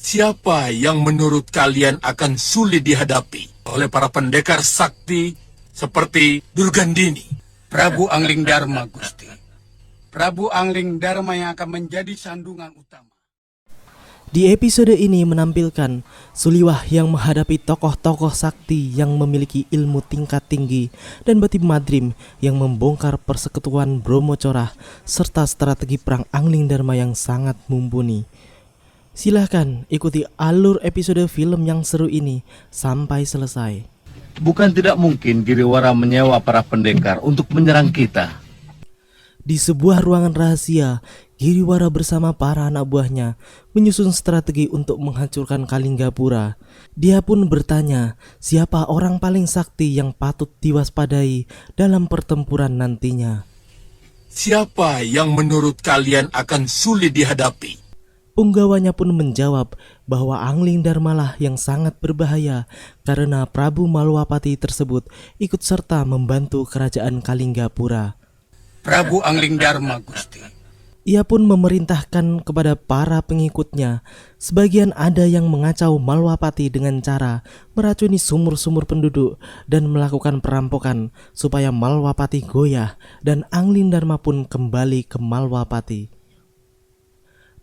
Siapa yang menurut kalian akan sulit dihadapi oleh para pendekar sakti seperti Durgandini? Prabu Angling Dharma, Gusti. Prabu Angling Dharma yang akan menjadi sandungan utama. Di episode ini menampilkan Suliwah yang menghadapi tokoh-tokoh sakti yang memiliki ilmu tingkat tinggi dan Bati Madrim yang membongkar persekutuan Bromo Corah serta strategi perang Angling Dharma yang sangat mumpuni. Silahkan ikuti alur episode film yang seru ini sampai selesai. Bukan tidak mungkin Giriwara menyewa para pendekar untuk menyerang kita. Di sebuah ruangan rahasia, Giriwara bersama para anak buahnya menyusun strategi untuk menghancurkan Kalinggapura. Dia pun bertanya siapa orang paling sakti yang patut diwaspadai dalam pertempuran nantinya. Siapa yang menurut kalian akan sulit dihadapi? Punggawanya pun menjawab bahwa Angling Dharma lah yang sangat berbahaya karena Prabu Malwapati tersebut ikut serta membantu kerajaan Kalinggapura. Prabu Angling Dharma, Gusti. Ia pun memerintahkan kepada para pengikutnya, sebagian ada yang mengacau Malwapati dengan cara meracuni sumur-sumur penduduk dan melakukan perampokan supaya Malwapati goyah dan Angling Dharma pun kembali ke Malwapati.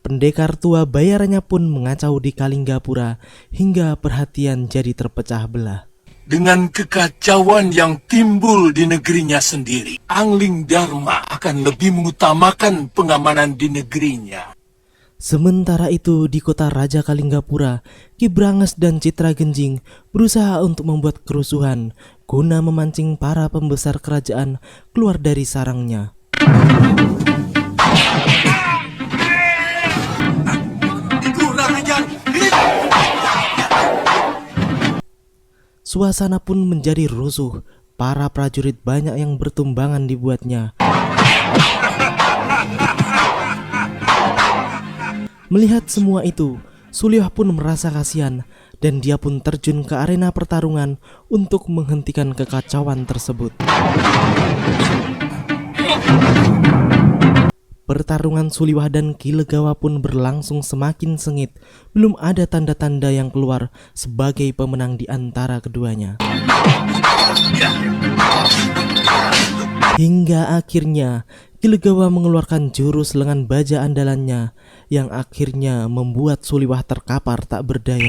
Pendekar tua bayarannya pun mengacau di Kalinggapura hingga perhatian jadi terpecah belah. Dengan kekacauan yang timbul di negerinya sendiri, Angling Dharma akan lebih mengutamakan pengamanan di negerinya. Sementara itu di kota Raja Kalinggapura, Ki Branges dan Citra Genjing berusaha untuk membuat kerusuhan guna memancing para pembesar kerajaan keluar dari sarangnya. Suasana pun menjadi rusuh. Para prajurit banyak yang bertumbangan dibuatnya. Melihat semua itu, Suliwah pun merasa kasihan dan dia pun terjun ke arena pertarungan untuk menghentikan kekacauan tersebut. Pertarungan Suliwah dan Ki Legawa pun berlangsung semakin sengit. Belum ada tanda-tanda yang keluar sebagai pemenang di antara keduanya. Hingga akhirnya Ki Legawa mengeluarkan jurus lengan baja andalannya yang akhirnya membuat Suliwah terkapar tak berdaya.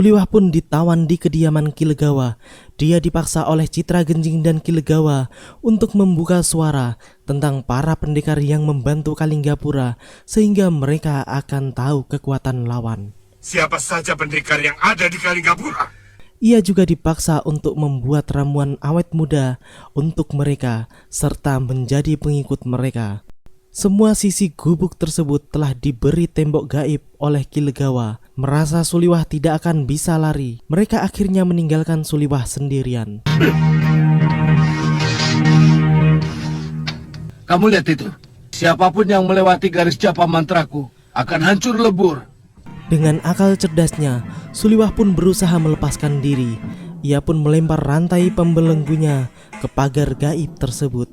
Suliwah pun ditawan di kediaman Ki Legawa. Dia dipaksa oleh Citra Genjing dan Ki Legawa untuk membuka suara tentang para pendekar yang membantu Kalinggapura sehingga mereka akan tahu kekuatan lawan. Siapa saja pendekar yang ada di Kalinggapura? Ia juga dipaksa untuk membuat ramuan awet muda untuk mereka serta menjadi pengikut mereka. Semua sisi gubuk tersebut telah diberi tembok gaib oleh Ki Legawa. Merasa Suliwah tidak akan bisa lari, mereka akhirnya meninggalkan Suliwah sendirian. Kamu lihat itu, siapapun yang melewati garis japa mantraku akan hancur lebur. Dengan akal cerdasnya, Suliwah pun berusaha melepaskan diri. Ia pun melempar rantai pembelenggunya ke pagar gaib tersebut.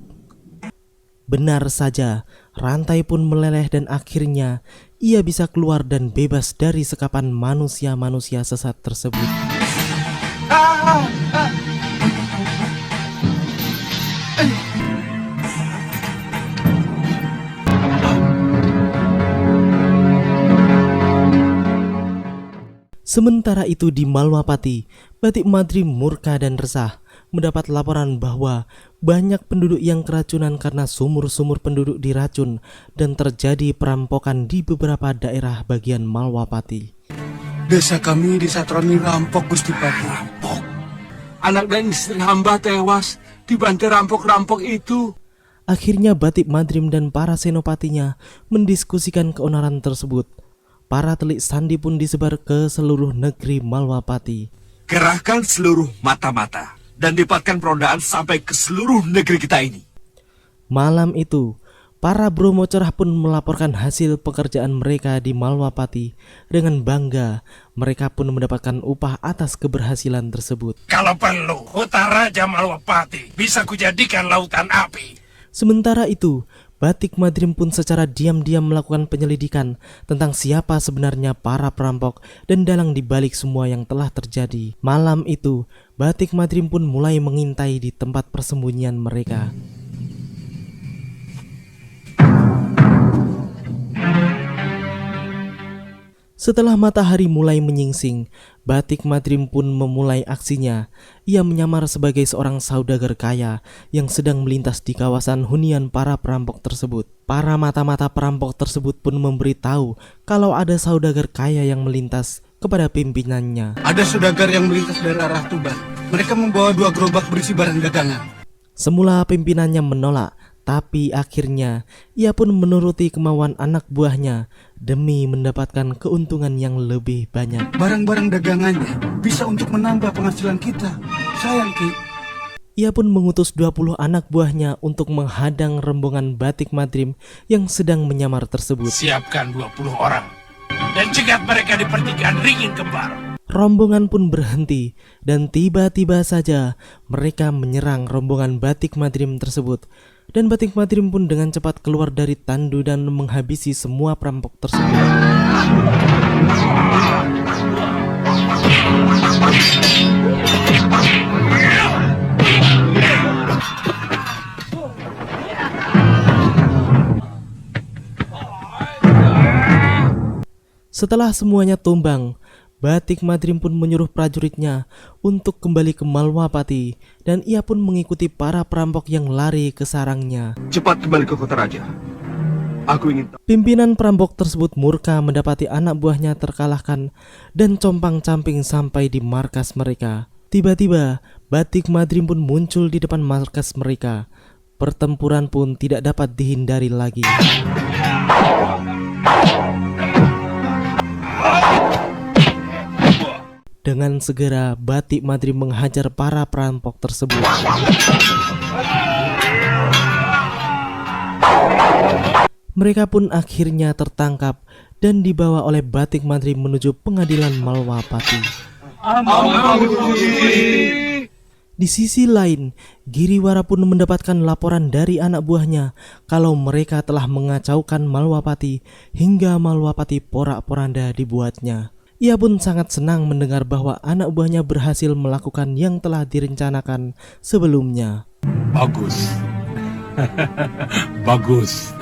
Benar saja, rantai pun meleleh dan akhirnya ia bisa keluar dan bebas dari sekapan manusia-manusia sesat tersebut. Sementara itu di Malwapati, Bati Madrim murka dan resah mendapat laporan bahwa banyak penduduk yang keracunan karena sumur-sumur penduduk diracun dan terjadi perampokan di beberapa daerah bagian Malwapati. Desa kami disatroni rampok, Gusti Prabu. Rampok? Anak dan istri hamba tewas dibantai rampok-rampok itu. Akhirnya Bati Madrim dan para senopatinya mendiskusikan keonaran tersebut. Para telik sandi pun disebar ke seluruh negeri Malwapati. Kerahkan seluruh mata-mata dan dapatkan perondaan sampai ke seluruh negeri kita ini. Malam itu, Para Bromo Cerah pun melaporkan hasil pekerjaan mereka di Malwapati. Dengan bangga, mereka pun mendapatkan upah atas keberhasilan tersebut. Kalau perlu, hutan Raja Malwapati bisa kujadikan lautan api. Sementara itu, Batik Madrim pun secara diam-diam melakukan penyelidikan tentang siapa sebenarnya para perampok dan dalang dibalik semua yang telah terjadi. Malam itu, Batik Madrim pun mulai mengintai di tempat persembunyian mereka. Setelah matahari mulai menyingsing, Batik Madrim pun memulai aksinya. Ia menyamar sebagai seorang saudagar kaya yang sedang melintas di kawasan hunian para perampok tersebut. Para mata-mata perampok tersebut pun memberitahu kalau ada saudagar kaya yang melintas kepada pimpinannya. Ada saudagar yang melintas dari arah Tuban. Mereka membawa 2 gerobak berisi barang dagangan. Semula pimpinannya menolak, tapi akhirnya ia pun menuruti kemauan anak buahnya demi mendapatkan keuntungan yang lebih banyak. Barang-barang dagangannya bisa untuk menambah penghasilan kita. Sayang, Ki. Ia pun mengutus 20 anak buahnya untuk menghadang rombongan Batik Madrim yang sedang menyamar tersebut. Siapkan 20 orang dan cegat mereka di pertigaan ringin kembar. Rombongan pun berhenti dan tiba-tiba saja mereka menyerang rombongan Batik Madrim tersebut. Dan Batik Madrim pun dengan cepat keluar dari tandu dan menghabisi semua perampok tersebut. Setelah semuanya tumbang, Batik Madrim pun menyuruh prajuritnya untuk kembali ke Malwapati dan ia pun mengikuti para perampok yang lari ke sarangnya. Cepat kembali ke kota raja. Aku ingin tahu. Pimpinan perampok tersebut murka mendapati anak buahnya terkalahkan dan compang-camping sampai di markas mereka. Tiba-tiba, Batik Madrim pun muncul di depan markas mereka. Pertempuran pun tidak dapat dihindari lagi. Dengan segera, Batik Madrim menghajar para perampok tersebut. Mereka pun akhirnya tertangkap dan dibawa oleh Batik Madrim menuju pengadilan Malwapati. Di sisi lain, Giriwara pun mendapatkan laporan dari anak buahnya kalau mereka telah mengacaukan Malwapati hingga Malwapati porak-poranda dibuatnya. Ia pun sangat senang mendengar bahwa anak buahnya berhasil melakukan yang telah direncanakan sebelumnya. Bagus. Bagus.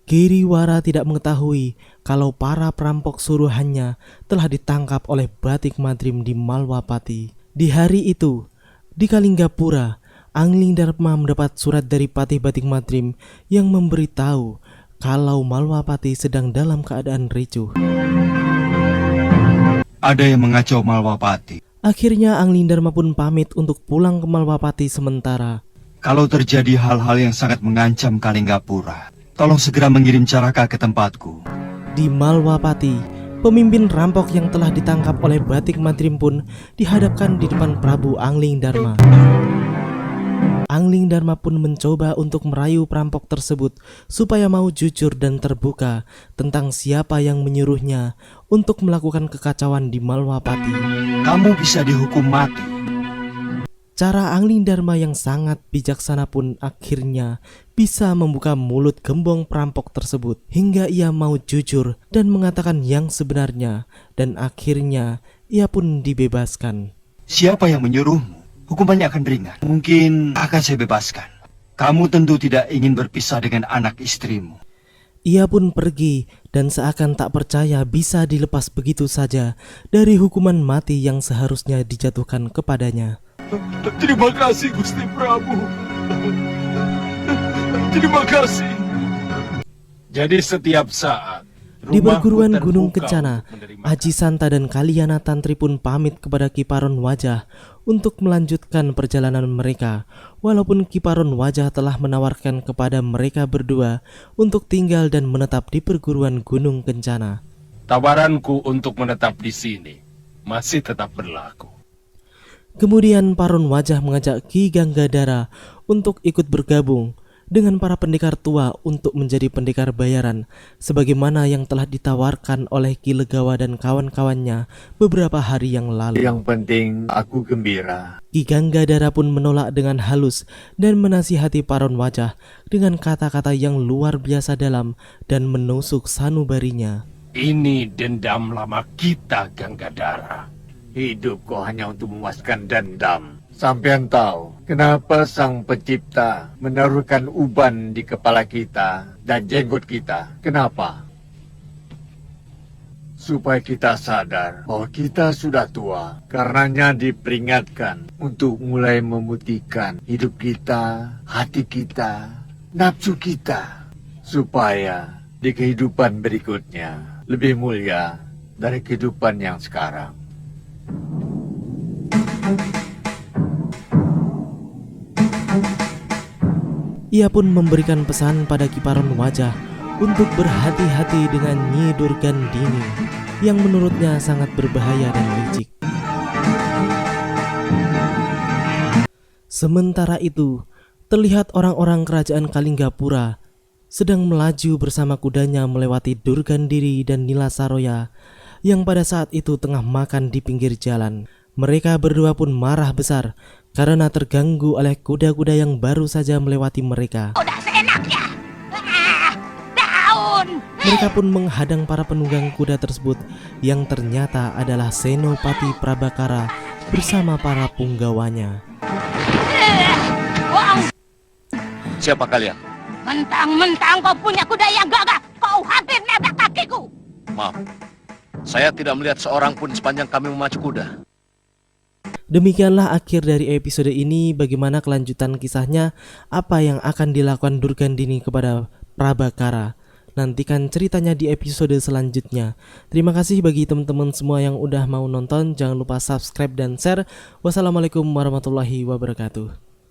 Giriwara tidak mengetahui kalau para perampok suruhannya telah ditangkap oleh Batik Madrim di Malwapati. Di hari itu, di Kalinggapura, Angling Dharma mendapat surat dari Patih Batik Madrim yang memberitahu kalau Malwapati sedang dalam keadaan ricuh. Ada yang mengacau Malwapati. Akhirnya Angling Dharma pun pamit untuk pulang ke Malwapati sementara. Kalau terjadi hal-hal yang sangat mengancam Kalinggapura, tolong segera mengirim Caraka ke tempatku. Di Malwapati, pemimpin rampok yang telah ditangkap oleh Batik Madrim pun dihadapkan di depan Prabu Angling Dharma. Angling Dharma pun mencoba untuk merayu perampok tersebut supaya mau jujur dan terbuka tentang siapa yang menyuruhnya untuk melakukan kekacauan di Malwapati. Kamu bisa dihukum mati. Cara Angling Dharma yang sangat bijaksana pun akhirnya bisa membuka mulut gembong perampok tersebut hingga ia mau jujur dan mengatakan yang sebenarnya, dan akhirnya ia pun dibebaskan. Siapa yang menyuruhmu? Hukumannya akan ringan. Mungkin akan saya bebaskan. Kamu tentu tidak ingin berpisah dengan anak istrimu. Ia pun pergi dan seakan tak percaya bisa dilepas begitu saja dari hukuman mati yang seharusnya dijatuhkan kepadanya. Terima kasih Gusti Prabu. Terima kasih. Jadi setiap saat Di perguruan Gunung Kencana, Aji Santa dan Kaliana Tantri pun pamit kepada Kiparon Wajah untuk melanjutkan perjalanan mereka, walaupun Kiparon Wajah telah menawarkan kepada mereka berdua untuk tinggal dan menetap di perguruan Gunung Kencana. tawaranku untuk menetap di sini masih tetap berlaku. Kemudian Paron Wajah mengajak Ki Ganggadara untuk ikut bergabung dengan para pendekar tua untuk menjadi pendekar bayaran sebagaimana yang telah ditawarkan oleh Ki Legawa dan kawan-kawannya beberapa hari yang lalu. Yang penting aku gembira. Ki Ganggadara pun menolak dengan halus dan menasihati Paron Wajah dengan kata-kata yang luar biasa dalam dan menusuk sanubarinya. Ini dendam lama kita, Ganggadara. Hidup kau hanya untuk memuaskan dendam. Sampean tahu kenapa Sang Pencipta menaruhkan uban di kepala kita dan jenggot kita? Kenapa? Supaya kita sadar bahwa kita sudah tua. Karenanya diperingatkan untuk mulai memutihkan hidup kita, hati kita, nafsu kita. Supaya di kehidupan berikutnya lebih mulia dari kehidupan yang sekarang. Ia pun memberikan pesan pada Ki Paron Wajah untuk berhati-hati dengan Nyi Durgandini yang menurutnya sangat berbahaya dan licik. Sementara itu, terlihat orang-orang kerajaan Kalinggapura sedang melaju bersama kudanya melewati Durgandiri dan Nilasaroya yang pada saat itu tengah makan di pinggir jalan. Mereka berdua pun marah besar karena terganggu oleh kuda-kuda yang baru saja melewati mereka. Udah seenaknya. Daun. Mereka pun menghadang para penunggang kuda tersebut yang ternyata adalah Senopati Prabakara bersama para punggawanya. Bohong. Siapa kalian? Mentang-mentang kau punya kuda yang gagah, kau hampir nabrak kakiku. Maaf, saya tidak melihat seorang pun sepanjang kami memacu kuda. Demikianlah akhir dari episode ini. Bagaimana kelanjutan kisahnya? Apa yang akan dilakukan Durgandini kepada Prabakara? Nantikan ceritanya di episode selanjutnya. Terima kasih bagi teman-teman semua yang udah mau nonton. Jangan lupa subscribe dan share. Wassalamualaikum warahmatullahi wabarakatuh.